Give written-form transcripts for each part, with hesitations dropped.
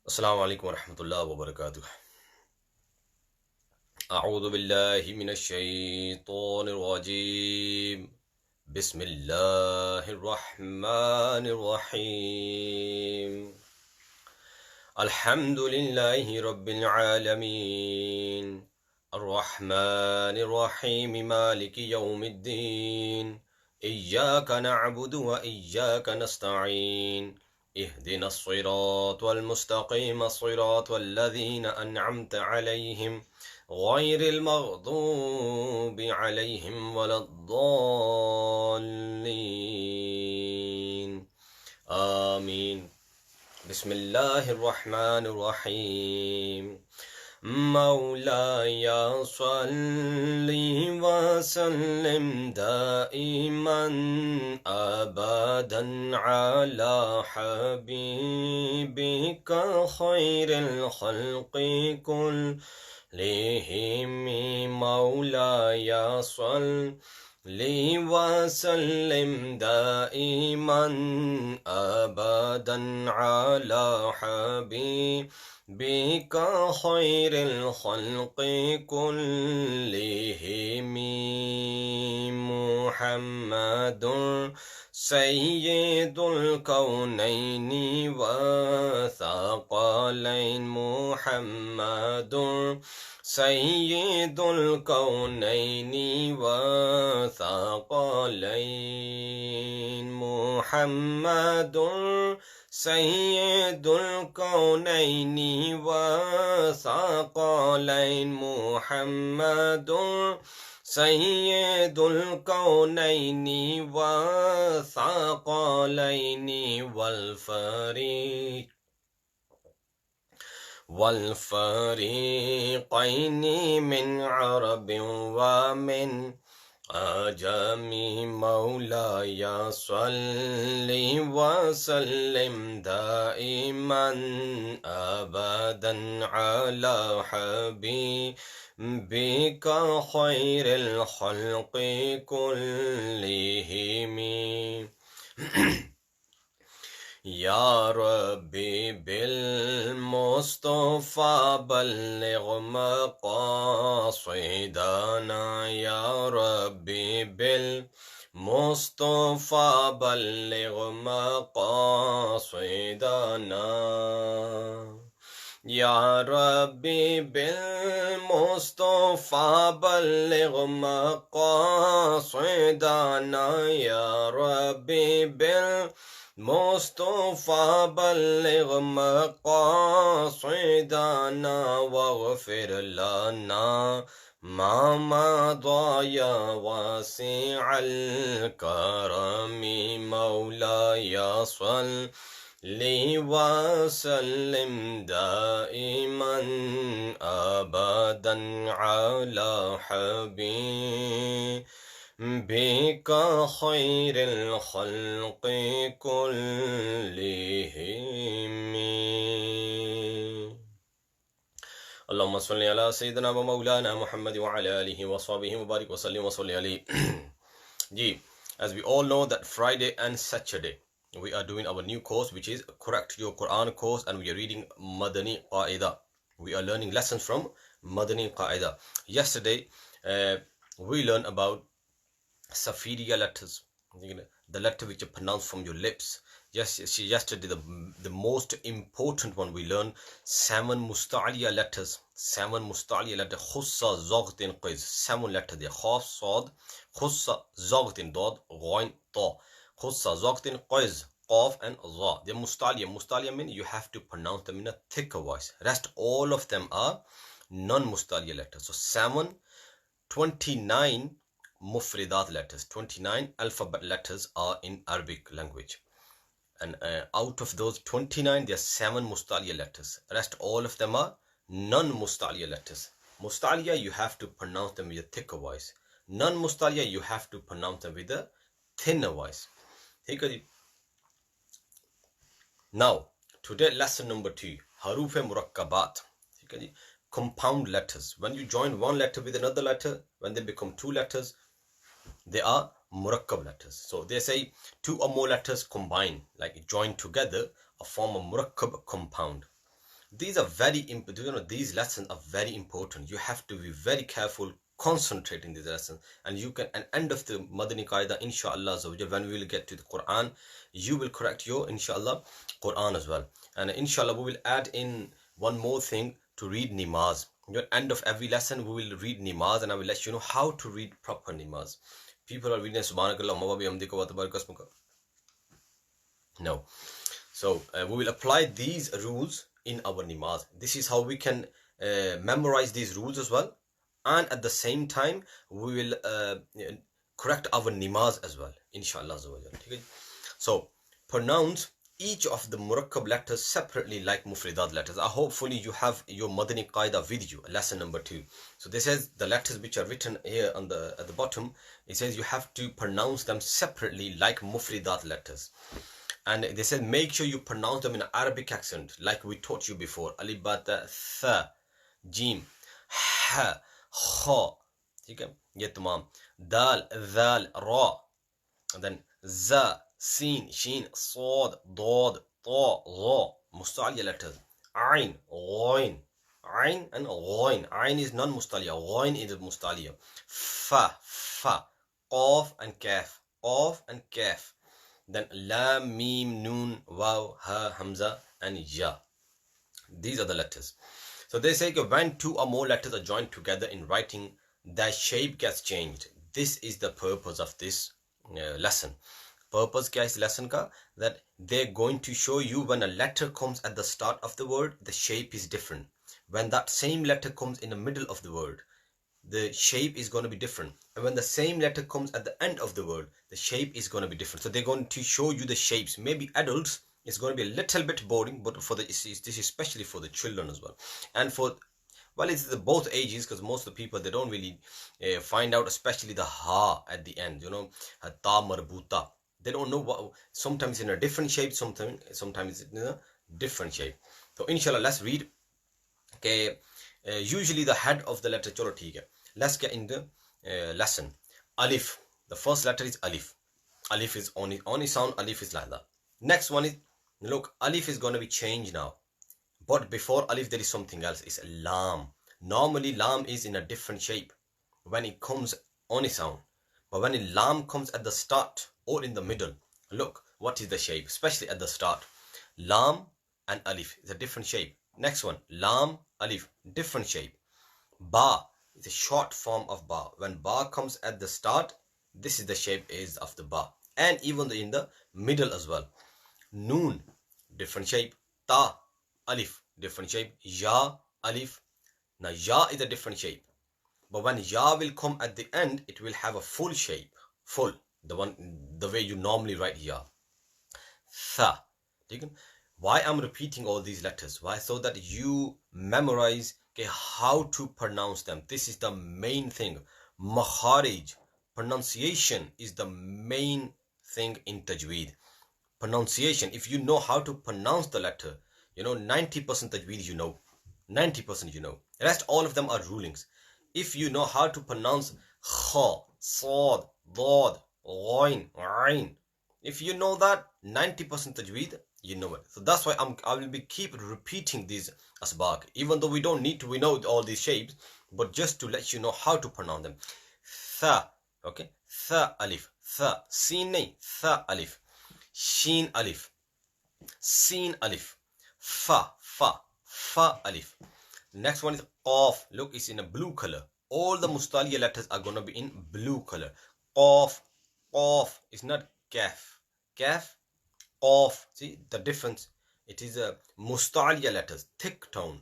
अस्सलामु अलैकुम वरहमतुल्लाहि वबरकातुह। अऊज़ु बिल्लाहि मिनश शैतानिर रजीम। बिस्मिल्लाहिर रहमानिर रहीम। अल्हम्दुलिल्लाहि रब्बिल आलमीन। अर्रहमानिर रहीम मालिकि यौमिद्दीन। इय्याका नअबुदु व इय्याका नस्तईन। اهدنا الصراط والمستقيم الصراط الذين أنعمت عليهم غير المغضوب عليهم ولا الضالين آمين. بسم الله الرحمن الرحيم. مولاي صل وسلم دائما أبدا على حبيبك خير الخلق كلهم. مولاي صل وسلم دائما أبدا على حبيبك خير الخلق كلهم. محمد سيد الكونين وثقلين. محمد سيد الكونين وثقلين. محمد سيد الكونين وثقلين. محمد سيد الكونين وثقلين. والفريقين من عرب ومن عجم. مولاي صل وسلم دائما أبدا على حبيبك خير الخلق كلهم. يا ربي بالمصطفى بلغ مقاصدنا. يا ربي بالمصطفى بلغ مقاصدنا. يا ربي بالمصطفى بلغ مقاصدنا. يا ربي بالمصطفى بلغ مقاصدنا. واغفر لنا ما مضى يا واسع الكرم. مولاي صل وسلم دائما أبدا على حبيبك خير الخلق كلهم. اللهم صل على سيدنا ومولانا محمد وعلى آله وصحبه وبارك وسلم وصل عليه. Ji, as we all know that Friday and Saturday we are doing our new course, which is Correct Your Quran course, and we are reading Madani Qaidah. We are learning lessons from Madani Qaidah. Yesterday we learned about Safiria letters, the letter which are pronounced from your lips. Yesterday the most important one we learned 7 musta'aliya letters. 7 musta'aliya letters. Khussa Zagtin Qiz. 7 letters there. Khaf Sad, Khussa Zagtin Dad, Ghain Ta. Khussa Zagtin Qiz, Qaf and Za. They're musta'aliya. Musta'aliya means you have to pronounce them in a thicker voice. Rest all of them are non-musta'aliya letters. So 29 mufridat letters, 29 alphabet letters are in Arabic language, and out of those 29 there are 7 musta'aliya letters. Rest all of them are non-musta'aliya letters. Musta'aliya you have to pronounce them with a thicker voice. Non-musta'aliya you have to pronounce them with a thinner voice. Now today lesson number 2, Huroof Murakkabat. Compound letters. When you join one letter with another letter, when they become 2 letters, they are Murakkab letters. So they say 2 or more letters combine, like join together, a form of Murakkab compound. These are very important. You know, these lessons are very important. You have to be very careful, concentrating these lessons, and you can, at end of the Madani Qaidah, inshallah, when we will get to the Quran, you will correct your, inshallah, Quran as well. And inshallah, we will add in one more thing, to read namaz. At end of every lesson, we will read namaz, and I will let you know how to read proper namaz. People are reading Subhanakallah, ma bihamdika wa tabaraka ismuka. No. So we will apply these rules in our namaz. This is how we can memorize these rules as well, and at the same time we will correct our namaz as well, inshallah. So pronounce each of the Murakkab letters separately like Mufridat letters. Hopefully you have your Madani Qaidah video, lesson number 2. So this is the letters which are written here on at the bottom. It says you have to pronounce them separately like Mufridat letters. And they said make sure you pronounce them in an Arabic accent like we taught you before. Alif, ba, ta, tha, jim, ha, kha. Okay? Ye tamam. Dal, dhal, ra. And then za, sin, shin, sad, dad, ta, gha. Musta'liya letters. Ain, ghain. Ain and ghain. Ain is non-musta'liya. Ghain is musta'liya. Fa, fa. Qaf and kaf. Qaf and kaf. Then lam, mim, noon, waw, ha, hamza, and ya. These are the letters. So they say when 2 or more letters are joined together in writing, their shape gets changed. This is the purpose of this lesson. Purpose kya is lesson ka? That they're going to show you when a letter comes at the start of the word, the shape is different. When that same letter comes in the middle of the word, the shape is going to be different. And when the same letter comes at the end of the word, the shape is going to be different. So they're going to show you the shapes. Maybe adults, it's going to be a little bit boring, but for this is especially for the children as well. And for, well, it's both ages, because most of the people, they don't really find out, especially the ha at the end, you know, ta marbuta. They don't know what, sometimes in a different shape, sometimes in a different shape. So inshallah, let's read. Okay, usually the head of the letter, chalo theek hai. Let's get in the lesson. Alif, the first letter is alif. Alif is only sound, alif is like that. Next one is, look, alif is going to be changed now. But before alif there is something else, it's lam. Normally lam is in a different shape when it comes only sound. But when a lam comes at the start or in the middle, look, what is the shape, especially at the start. Lam and alif is a different shape. Next one, lam, alif, different shape. Ba is a short form of ba. When ba comes at the start, this is the shape is of the ba. And even in the middle as well. Noon, different shape. Ta, alif, different shape. Ya, alif. Now ya is a different shape. But when ya will come at the end, it will have a full shape. Full. The way you normally write ya. Tha. Why I'm repeating all these letters? Why? So that you memorize how to pronounce them. This is the main thing. Makharij, pronunciation is the main thing in tajweed. Pronunciation, if you know how to pronounce the letter, you know, 90% tajweed you know. 90% you know. The rest, all of them are rulings. If you know how to pronounce kha, sad, dad, ghain, ain, if you know that, 90% tajweed, you know it. So that's why I will be keep repeating these asbaq. Even though we don't need to, we know all these shapes, but just to let you know how to pronounce them. Tha, okay, tha alif, tha, sin nahi, tha alif, shin alif, sin alif, fa, fa, fa alif. Next one is qaf. Look, it's in a blue color. All the mustaliya letters are gonna be in blue color. Qaf, qaf is not kaf, kaf. Qaf, see the difference? It is a mustaliya letters, thick tone.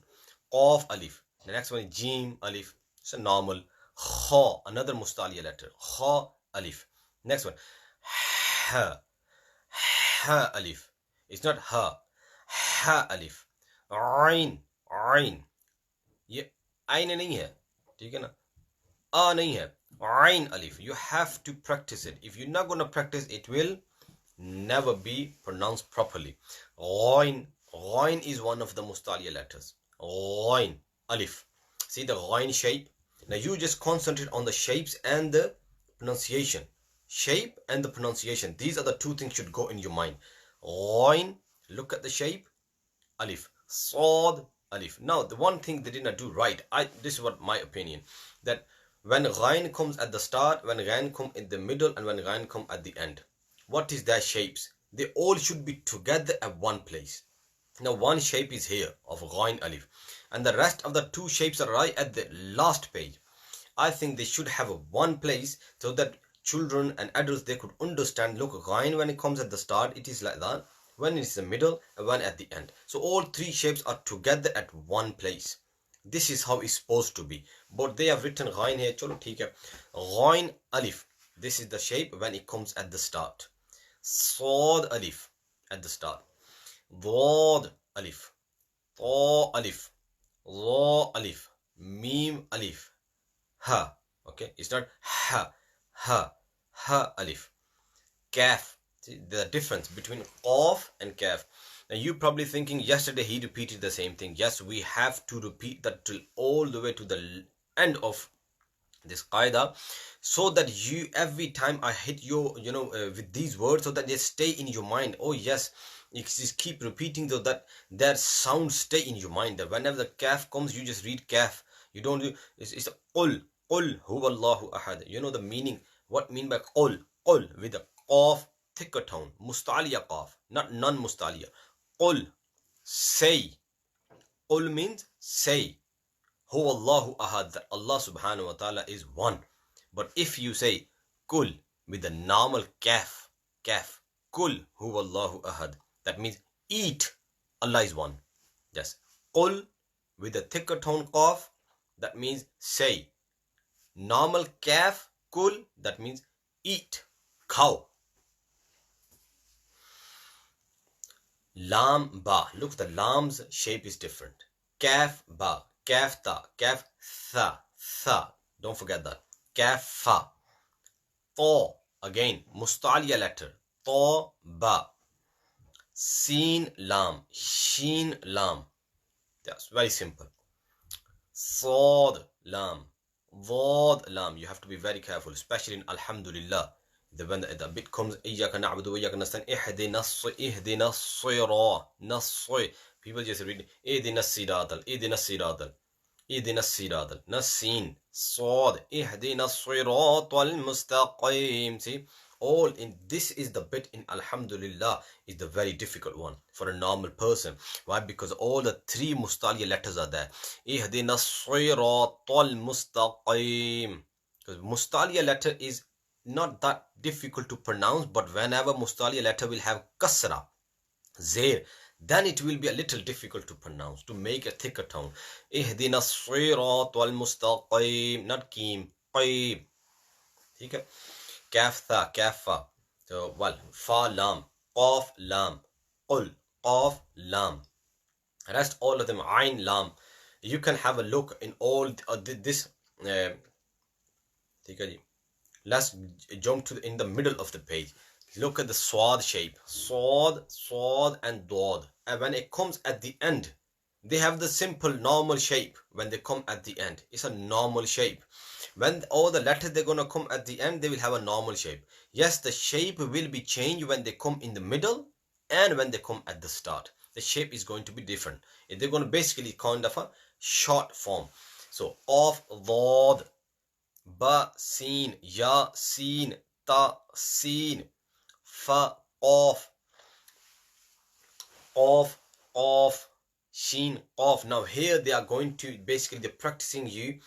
Qaf alif. The next one is jim alif. It's a normal. Kha, another mustaliya letter. Kha alif. Next one, ha, ha alif. It's not ha, ha alif. Ain, ain. ये आइन नहीं है, ठीक है ना, आ नहीं है, ain alif. You have to practice it. If you're not going to practice, it will never be pronounced properly. Ghain, ghain is one of the mustaliya letters. Ghain alif. See the ghain shape? Now you just concentrate on the shapes and the pronunciation. Shape and the pronunciation. These are the two things should go in your mind. Ghain, look at the shape. Alif. Sad, alif. Now, the one thing they did not do right, this is what my opinion, that when ghain comes at the start, when ghain come in the middle, and when ghain come at the end, what is their shapes? They all should be together at one place. Now, one shape is here of ghain alif, and the rest of the two shapes are right at the last page. I think they should have a one place so that children and adults, they could understand, look, ghain when it comes at the start, it is like that. When it's the middle, and when at the end. So all three shapes are together at one place. This is how it's supposed to be. But they have written ghain here. Chalo, theek hai. Ghain alif. This is the shape when it comes at the start. Sad alif at the start. Dad alif. Ta alif. Ra alif. Mim alif. Ha. Okay, it's not ha. Ha. Ha alif. Kaf. See the difference between qaf and kaf. Now you probably thinking yesterday he repeated the same thing. Yes, we have to repeat that till all the way to the end of this Qaidah, so that you, every time I hit you, with these words, so that they stay in your mind. Oh yes, you just keep repeating so that their sound stay in your mind. That whenever the kaf comes, you just read kaf. You don't do it's qul huwallahu ahad. You know the meaning. What mean by qul with the qaf, thicker tone, mustaliya qaf, not non-mustaliya. Qul, say. Qul means say. Huwallahu ahad, that Allah subhanahu wa ta'ala is one. But if you say kul with the normal kaf, kul huwallahu ahad, that means eat, Allah is one. Yes. Qul with the thicker tone qaf, that means say. Normal kaf, kul, that means eat, cow. Lam ba. Look, the lam's shape is different. Kaf ba. Kaf ta. Kaf tha. Tha. Don't forget that. Kaf fa. Ta. Again, mustaliya letter. Ta ba. Sin lam. Sheen lam. That's very simple. Sad lam. Dad lam. You have to be very careful, especially in Alhamdulillah. When the bit comes, إِيَّاكَ نَعْبُدُ وَإِيَّاكَ نَسْتَعِينُ إِهْدِنَا الصِّرَاطَ. People just read إِهْدِنَا الصِّرَاطَ Nasin Sad إِهْدِنَا الصِّرَاطَ الْمُسْتَقِيمِ. See, all in this is the bit in Alhamdulillah is the very difficult one for a normal person. Why? Because all the three mustaliya letters are there. إِهْدِنَا الصِّرَاطَ الْمُسْتَقِيمِ. Because mustaliya letter is not that difficult to pronounce, but whenever mustaliya letter will have kasra, zair, then it will be a little difficult to pronounce, to make a thicker tone. Ihdina as-sirat wal-mustaqim, not keem, qaim. Okay? Kaf tha, kaf fa. So, well, fa lam, qaf lam, qul, qaf lam. Rest all of them, ain lam. You can have a look in all this. Let's jump to in the middle of the page. Look at the swad shape. Swad, and dad. And when it comes at the end, they have the simple normal shape. When they come at the end, it's a normal shape. When all the letters they're going to come at the end, they will have a normal shape. Yes, the shape will be changed when they come in the middle and when they come at the start. The shape is going to be different. They're going to basically kind of a short form. So, of, dad, ba, sin, ya, sin, ta, sin, fa, qaf, sheen, qaf. Now here they are going to basically, they're practicing you.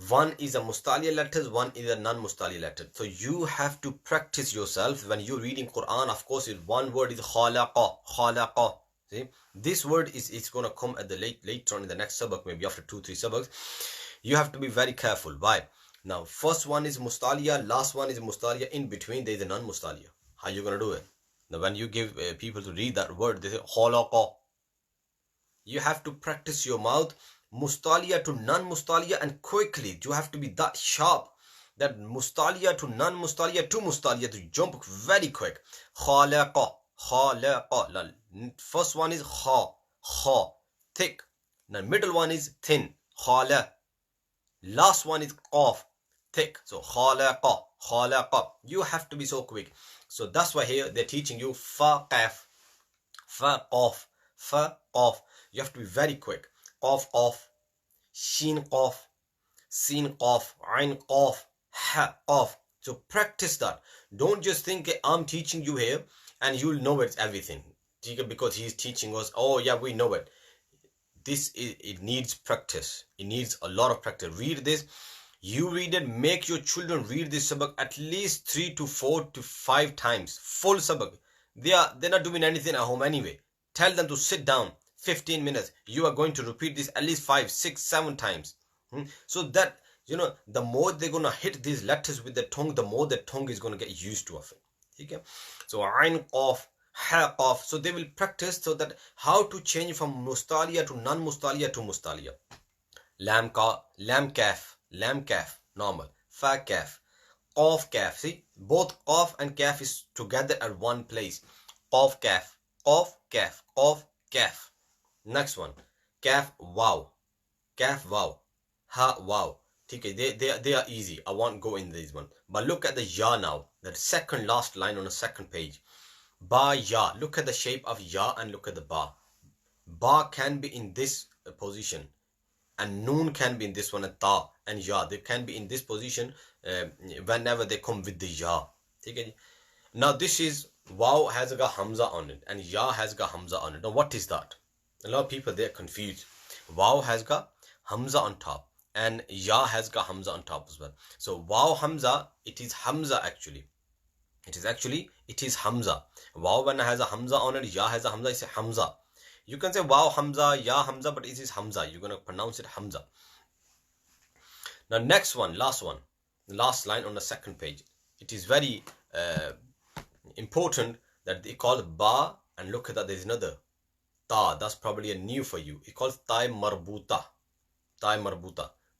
One is a mustaliya letters, one is a non-mustaliya letter. So you have to practice yourself when you're reading Quran. Of course, one word is khalaqa. See, this word it's going to come at the later on in the next sabak, maybe after 2-3 sabaks. You have to be very careful. Why? Now, first one is mustaliya, last one is mustaliya. In between, there is a non-mustaliya. How are you going to do it? Now, when you give people to read that word, they say khalaqa. You have to practice your mouth, mustaliya to non-mustaliya, and quickly. You have to be that sharp, that mustaliya to non-mustaliya to mustaliya, to jump very quick. Khalaqa. First one is kha, thick. The middle one is thin, khala. Last one is qaf, thick. So khalaqa. You have to be so quick. So that's why here they're teaching you fa qaf, fa qaf. You have to be very quick. qaf qaf, sheen qaf, sin qaf, ain qaf, ha qaf. So practice that. Don't just think I'm teaching you here and you'll know it's everything because he's teaching us. Oh yeah, we know it. It needs practice. It needs a lot of practice. Read this. You read it. Make your children read this sabak at least 3 to 4 to 5 times. Full sabak. They're not doing anything at home anyway. Tell them to sit down 15 minutes. You are going to repeat this at least 5, 6, 7 times. So that, the more they're going to hit these letters with their tongue, the more their tongue is going to get used to of it. Okay? So ain qaf, ha qaf. So they will practice so that how to change from mustalia to non-mustalia to mustalia. Lam kaf, normal. Fa kaf, qaf kaf. See, both qaf and kaf is together at one place. Qaf kaf, qaf kaf, qaf kaf. Next one, kaf wow, ha wow. Okay, they are easy. I won't go in this one. But look at the ya now. The second last line on the second page. Ba ya. Look at the shape of ya and look at the ba. Ba can be in this position, and noon can be in this one, and ta and ya. They can be in this position whenever they come with the ya. Okay. Now this is wow has got hamza on it and ya has got hamza on it. Now what is that? A lot of people, they're confused. Wow has got hamza on top and ya has got hamza on top as well. So wow hamza, it is hamza actually. It is hamza. Wow when it has a hamza on it, ya has a hamza, it's a hamza. You can say wow hamza, ya hamza, but it is hamza. You're going to pronounce it hamza. Now next one, last line on the second page. It is very important that they call ba, and look at that, there's another ta. That's probably a new for you. It calls ta marbuta.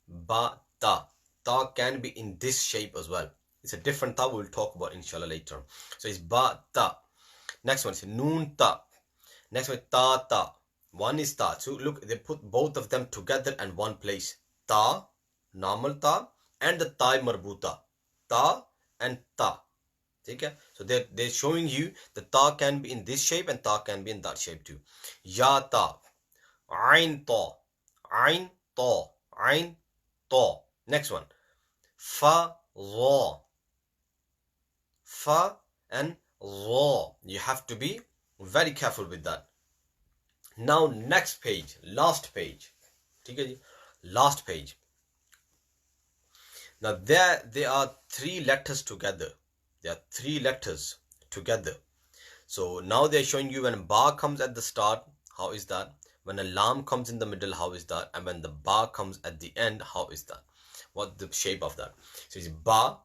Ba ta. Ta can be in this shape as well. It's a different ta we'll talk about inshallah later. So it's ba ta. Next one is noon ta. Next one ta ta. One is ta. So look, they put both of them together in one place. Ta, normal ta, and the ta marbuta. Ta and ta. Okay? So they're showing you the ta can be in this shape and ta can be in that shape too. Ya ta. Ain ta. Ain ta. Ain ta. Next one. Fa ra. Fa and ra. You have to be very careful with that. Now next page, last page. Okay? Last page. Now there are 3 letters together. There are 3 letters together. So now they're showing you when ba comes at the start, how is that? When a lam comes in the middle, how is that? And when the ba comes at the end, how is that? What's the shape of that? So it's ba,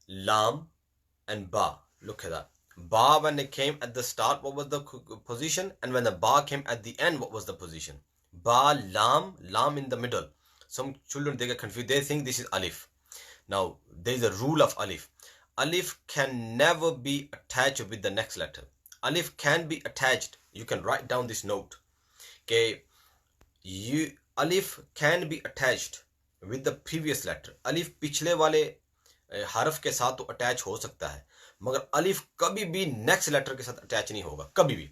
lam, and ba. Look at that. Ba when it came at the start, what was the position? And when the ba came at the end, what was the position? Ba, lam in the middle. Some children, they get confused. They think this is alif. Now, there is a rule of alif. Alif can never be attached with the next letter. Alif can be attached. You can write down this note. Okay, alif can be attached with the previous letter. Alif पिछले वाले हरफ के साथ तो attach हो सकता है, मगर अलिफ कभी भी नेक्स्ट लेटर के साथ अटैच नहीं होगा, कभी भी.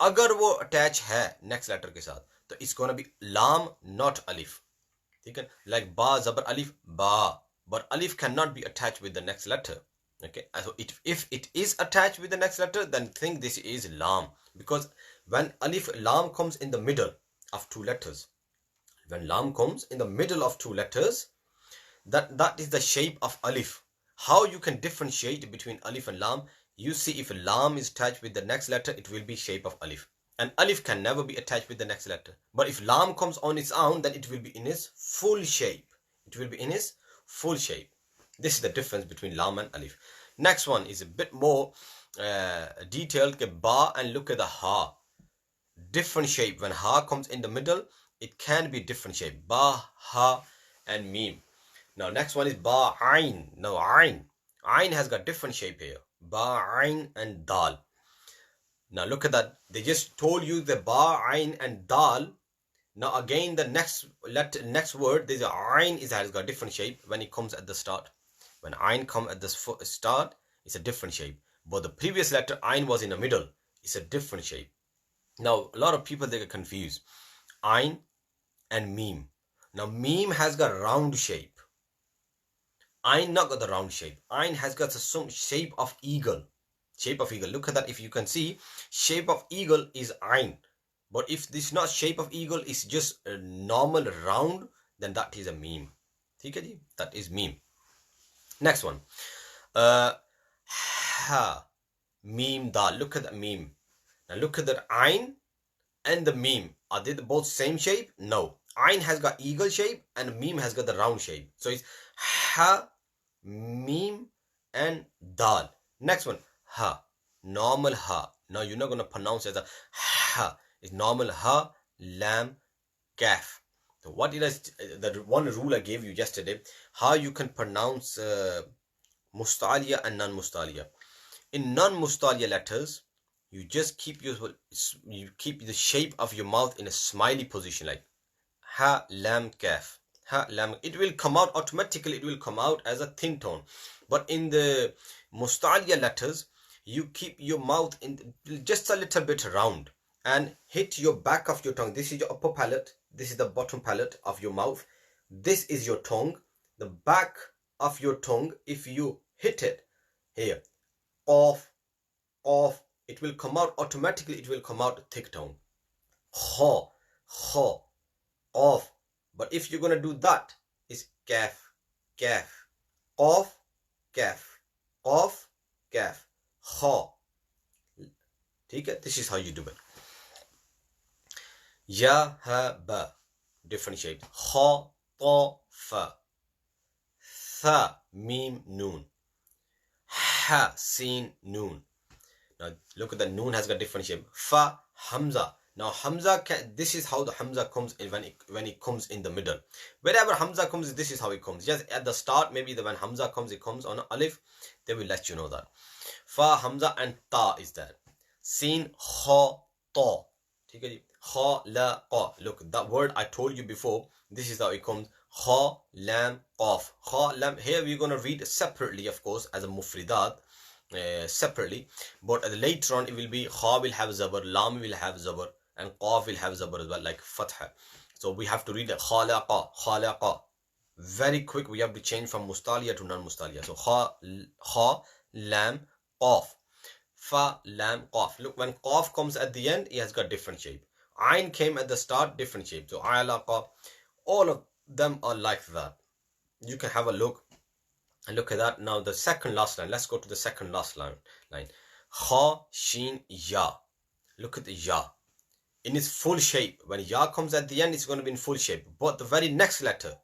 अगर वो अटैच है नेक्स्ट लेटर के साथ तो it's gonna be lam, not alif. ठीक है, like ba zabar alif, ba, but alif cannot be attached with the next letter. Okay, so if it is attached with the next letter, then think this is lam, because when lam comes in the middle of 2 letters, when lam comes in the middle of 2 letters, that is the shape of alif. How you can differentiate between alif and lam? You see, if lam is attached with the next letter, it will be shape of alif, and alif can never be attached with the next letter. But if lam comes on its own, then it will be in its full shape. It will be in its full shape. This is the difference between lam and alif. Next one is a bit more detailed. Ba, and look at the ha. Different shape. When ha comes in the middle, it can be different shape. Ba, ha, and mim. Now next one is ba, ain. Now ain. Ain has got different shape here. Ba, ain, and dal. Now look at that. They just told you the ba, ain, and dal. Now again the next word, there's a ain has got different shape when it comes at the start. When ain comes at the start, it's a different shape. But the previous letter ain was in the middle. It's a different shape. Now a lot of people, they get confused. Ain, and meme. Now meme has got round shape. Ain not got the round shape. Ain has got some shape of eagle. Shape of eagle. Look at that. If you can see, shape of eagle is ain. But if this is not shape of eagle, it's just a normal round, then that is a meme. Okay, that is meme. Next one. Ha. Meme dal. Look at that meme. Now look at that ain and the meme. Are they both same shape? No. Ain has got eagle shape and meme has got the round shape. So it's ha, meme and dal. Next one. Ha. Normal ha. Now you're not going to pronounce it as a ha. It's normal ha, lam, kaf. So what did the one rule I gave you yesterday, how you can pronounce mustaliya and non-mustaliya. In non-mustaliya letters, you just keep the shape of your mouth in a smiley position, like ha, lam, kaf. Ha, lam. It will come out automatically. It will come out as a thin tone. But in the mustaliya letters, you keep your mouth in just a little bit round and hit your back of your tongue. This is your upper palate. This is the bottom palate of your mouth. This is your tongue. The back of your tongue, if you hit it here, off, it will come out automatically. It will come out thick tone. Ha, off. But if you're going to do that, it's kaf, off, kaf, ha. Okay? This is how you do it. Ya, ha, ba. Different shapes. Ha, ta, fa. Tha, mim, noon. Ha, sin, noon. Now look at the noon has got different shape. Fa, hamza. Now hamza, this is how the hamza comes in when it comes in the middle. Wherever hamza comes, this is how it comes. Just at the start, maybe when hamza comes, it comes on alif. They will let you know that. Fa, hamza and ta is there. Sin, ha, ta. Ha, la, qa. Look, that word I told you before, this is how it comes. Ha, lam, qaf. Ha, lam. Here we're going to read separately, of course, as a mufridat, separately. But later on, it will be ha will have zabar, lam will have zabar, and qaf will have zabar as well, like fatha. So we have to read khalaqa. Very quick, we have to change from mustaliya to non-mustaliya. So ha, lam, qaf. Fa, lam, qaf. Look, when qaf comes at the end, it has got different shape. Ain came at the start, different shape. So alaqa, all of them are like that. You can have a look and look at that. Now the second last line. Let's go to the second last line. Ha, shin, ya. Look at the ya. In its full shape. When ya comes at the end, it's going to be in full shape. But the very next letter,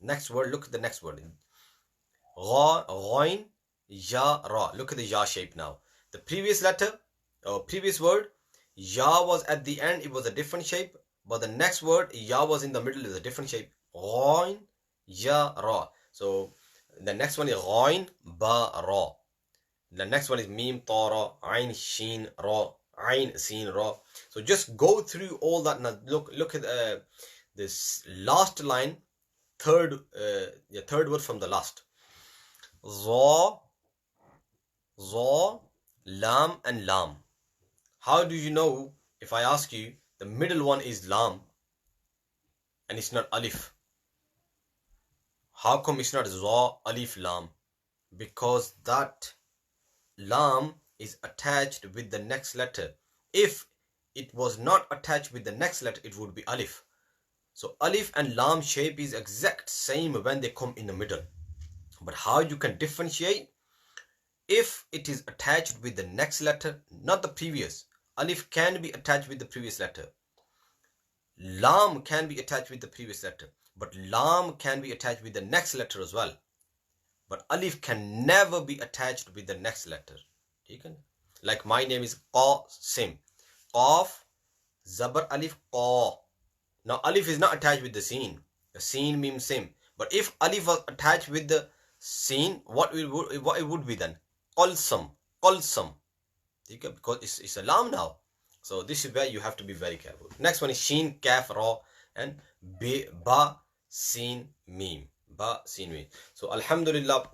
next word, look at the next word. Gha, ghain, ya, ra. Look at the ya shape now. The previous letter, or previous word, ya was at the end, it was a different shape. But the next word, ya was in the middle, is a different shape. Ghain, ya, ra. So the next one is ghain, ba, ra. The next one is mim, ta, ra. Ain, shin, ra. Ain, sin, ra. So just go through all that. Now look at this last line, third word from the last. Za, lam and lam. How do you know, if I ask you, the middle one is lam and it's not alif? How come it's not za, alif, lam? Because that lam is attached with the next letter. If it was not attached with the next letter, it would be alif. So alif and lam shape is exact same when they come in the middle. But how you can differentiate? If it is attached with the next letter, not the previous. Alif can be attached with the previous letter. Lam can be attached with the previous letter. But lam can be attached with the next letter as well. But alif can never be attached with the next letter. Like my name is Qasim. Qaf, Zabar, alif, Qa. Now alif is not attached with the sin. The sin, mim, sim. But if alif was attached with the sin, what it would be then? Qalsam. Because it's a lam now. So this is where you have to be very careful. Next one is shin, kaf, ra, and ba, sin, mim. Ba, sin, mim. So alhamdulillah,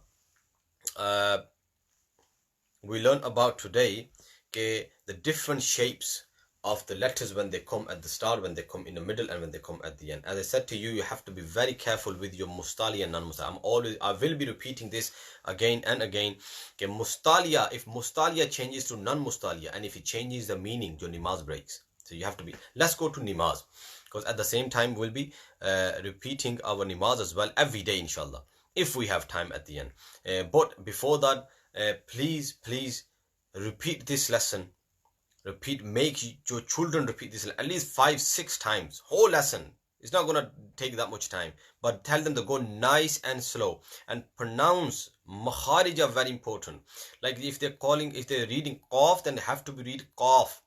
we learned about today the different shapes of the letters when they come at the start, when they come in the middle, and when they come at the end. As I said to you, you have to be very careful with your mustali and non-mustali. I will be repeating this again and again. Okay, mustaliya, if mustaliya changes to non-mustaliya, and if it changes the meaning, your namaz breaks. So you have to be. Let's go to namaz, because at the same time we'll be repeating our namaz as well every day, inshallah, if we have time at the end. But before that, please repeat this lesson. Make your children repeat this at least 5-6 times, whole lesson. It's not going to take that much time, but tell them to go nice and slow and pronounce. Makharij are very important. Like if they're reading qaf, then they have to be read qaf,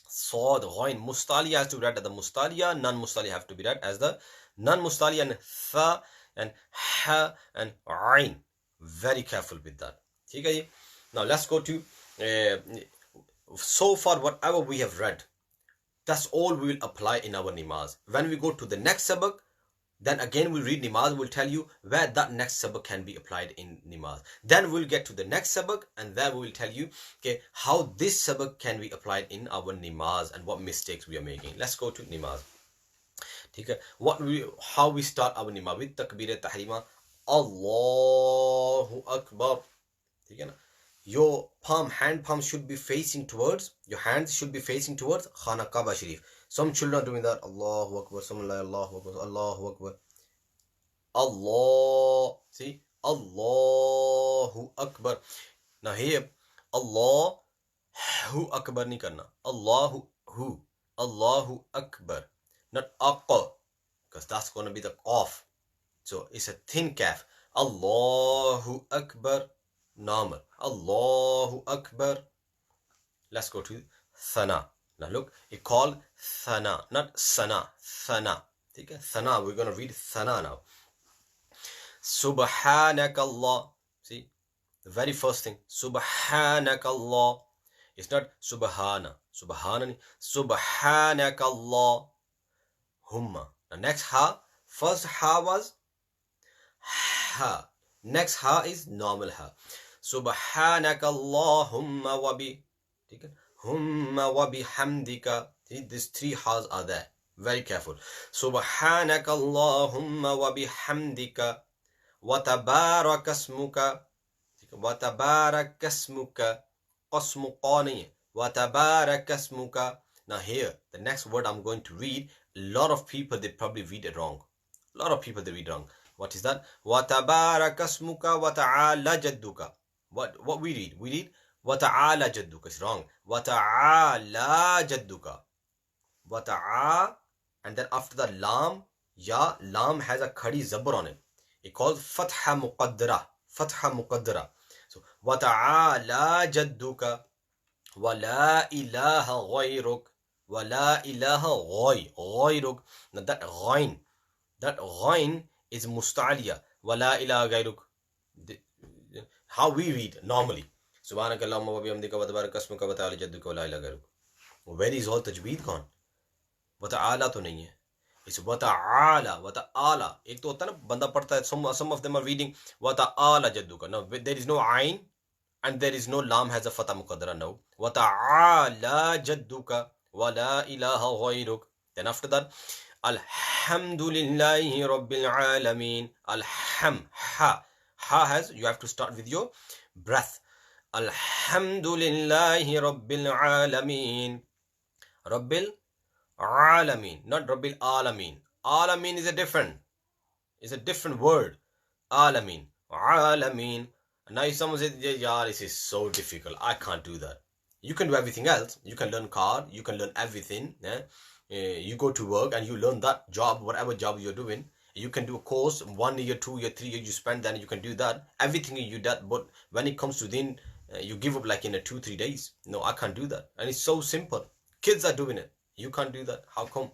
sad, ghain. Mustaliya has to be read as the mustaliya, non-mustaliya have to be read as the non-mustaliya, and tha and ha and ain. Very careful with that. Okay? Now let's go to so far whatever we have read, that's all we will apply in our namaz. When we go to the next sabak, then again we'll read namaz, we'll tell you where that next sabak can be applied in namaz. Then we'll get to the next sabak, and then we will tell you, okay, how this sabak can be applied in our namaz and what mistakes we are making. Let's go to namaz. Okay, how we start our namaz with takbir tahrima, Allahu Akbar. Okay, your hand palm should be facing towards, your hands should be facing towards Khana Kaaba Sharif. Some children are doing that. Allahu Akbar, some like Allahu Akbar, Allahu Akbar. Allah, see, Allahu Akbar. Now here, Allahu Akbar nahi karna. Allahu Akbar, not Aqqa, because that's going to be the qaf. So it's a thin calf. Allahu Akbar. Normal. Allahu Akbar. Let's go to Thana. Now look, it's called Thana, not Sana. Thana. Okay? Thana. We're going to read Thana now. Subhanakallah. See, the very first thing. Subhanakallah. It's not Subhana. Subhana. Subhanakallah. Humma. The next ha. First ha was ha. Next ha is normal ha. Subhanakallahumma wa bihamdika. These 3 ha's are there. Very careful. Subhanakallahumma wa bihamdika wa tabarakasmuka. Wa tabarakasmuka. Qasmuqani. Wa tabarakasmuka. Now here, the next word I'm going to read, a lot of people, they probably read it wrong. A lot of people, they read wrong. What is that? Wa tabarakasmuka wa ta'ala jadduka. What we read? We read wa ta'ala jadduka. It's wrong. Wa ta'ala jadduka. Wa ta'a, and then after the lam, ya, lam has a khadi zabar on it. It calls fatha muqaddara. Fatha muqaddara. So wa ta'ala jadduka wa la ilaha ghayruk. Wa la ilaha ghayruk. Now that ghain is musta'aliya. Wa la ilaha ghayruk. How we read normally. Subhanakallahumma wa bihamdika wa tabarakasmuka wa ta'ala jadduka wa la ilaha ghayruk. Where is all tajweed gone? Wa ta'ala to nahi hai. It's wa ta'ala, wa ta'ala. Ek to hota na banda padta hai. Some of them are reading wa ta'ala jadduka. Now there is no ayn and there is no lam has a fatha muqaddara. No. Wa ta'ala jadduka wa la ilaha ghayruk. Then after that, Alhamdulillahi Rabbil Alameen. Ha has, you have to start with your breath. Alhamdulillahi Rabbil Alameen. Rabbil Alameen, not Rabbil Alameen. Alameen is a different word. Alameen. Alameen. Now if someone says, yeah, this is so difficult, I can't do that. You can do everything else. You can learn car, you can learn everything. You go to work and you learn that job, whatever job you're doing. You can do a course, 1 year, 2 year, 3 year, you spend, then you can do that. Everything you do that, but when it comes to then, you give up like in a 2-3 days. No, I can't do that. And it's so simple. Kids are doing it. You can't do that. How come?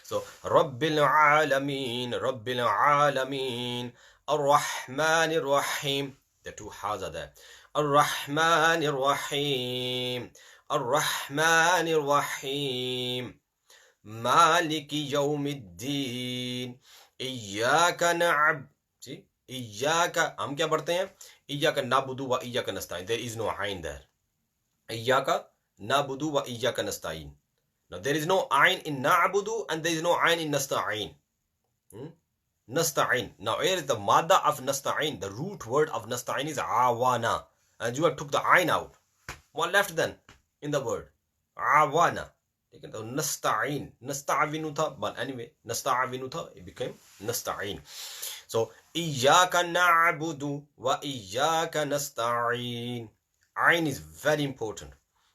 So, Rabbil Alameen, Rabbil Alameen, Ar-Rahman Ar-Rahim. The 2 ha's are there. Ar-Rahman Ar-Rahim, Ar-Rahman Ar-Rahim, Maliki Yawmiddin. Iyyaka na'ab. See? Iyyaka. हम क्या पढ़ते हैं? Iyyaka na'budu wa iyyaka nasta'in. There is no ayn there. Iyyaka na'budu wa iyyaka nasta'in. Now there is no ayn in na'budu and there is no ayn in nasta'in. Nasta'in. Now here is the madda of nasta'in. The root word of nasta'in is awana. And you have took the ayn out. What left then in the word? Awana. Nasta'in. Nasta'avinu tha. But anyway, nasta'avinu tha. It became nasta'in. So, Iyaka na'budu wa iyaka nasta'in. Ayn is very important.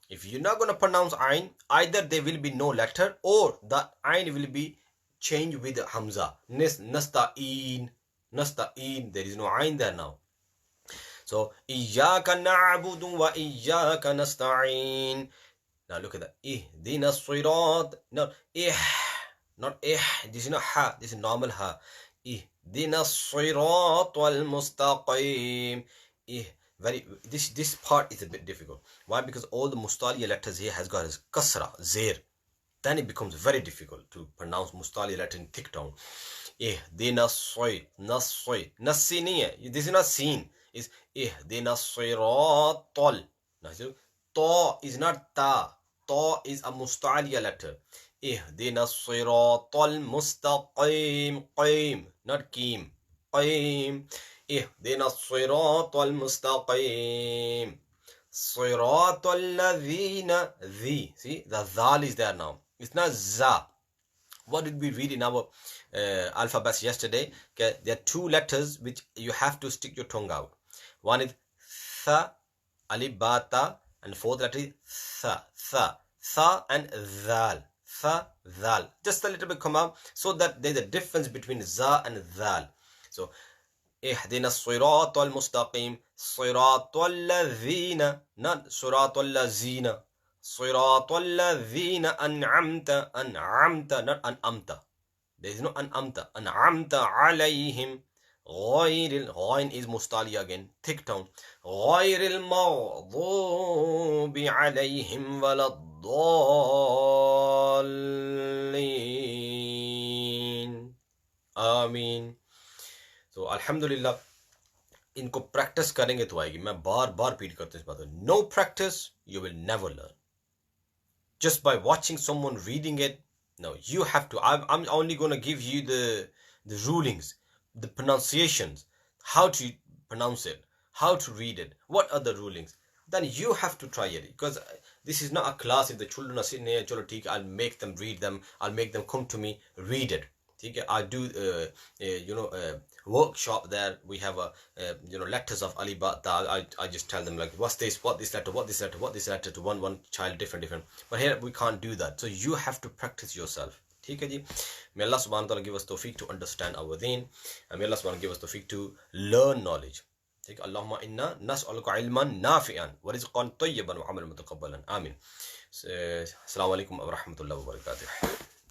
If you're not going to pronounce ayn, either there will be no letter or the ayn will be changed with hamza. Nasta'in. Nasta'in. There is no ayn there now. So, Iyaka na'budu wa iyaka nasta'in. Now look at that. Ihdina sirat. No, not This is not ha. This is normal ha. Ihdina sirat wal mustaqim. This part is a bit difficult. Why? Because all the mustaliya letters here has got his kasra, zair. Then it becomes very difficult to pronounce mustaliya letter in thick tone. Ihdina sirat. Nasri. Nasiniya. This is not seen. It's ihdina siratal. Now, ta is not ta. Ta is a mustaliya letter. Ihdina siratal mustaqim. Qim. Not kim. Qim. Ihdina siratal mustaqim. Siratal ladhina. The. See, the dhal is there now. It's not za. What did we read in our alphabets yesterday? Okay, there are two letters which you have to stick your tongue out. One is tha, alif, ba, ta, and fourth letter is tha, tha, tha, and dhal, tha, dhal. Just a little bit come out so that there's a difference between za and dhal. So, ihdina siratal mustaqim, siratal ladhina, not siratal lazina, siratal ladhina an'amta, an'amta, not an'amta. There is no an'amta, an'amta alayhim. Ghain is mustali again, thick tone. Ghairil maghdubi alayhim waladdallin. Ameen. So alhamdulillah, इनको practice करेंगे तो आएगी. मैं बार repeat करता हूँ इस बात को. No practice, you will never learn. Just by watching someone reading it, no, you have to. I'm only going to give you the rulings, the pronunciations, how to pronounce it, how to read it, what are the rulings. Then you have to try it, because this is not a class. If the children are sitting here, I'll make them read them, I'll make them come to me, read it. I do workshop there. We have letters of Ali Bata. I just tell them like, what's this, what this letter, what this letter, what this letter, to one child, different. But here we can't do that. So you have to practice yourself. May Allah subhanahu wa ta'ala give us tawfiq to understand our deen, and may Allah subhanahu wa ta'ala give us tawfiq to learn knowledge. Allahumma inna nas'aluka ilman nafi'an wa rizqan tayyiban wa amalan mutaqabbalan. Amin. Assalamu alaikum wa rahmatullahi wa barakatuh.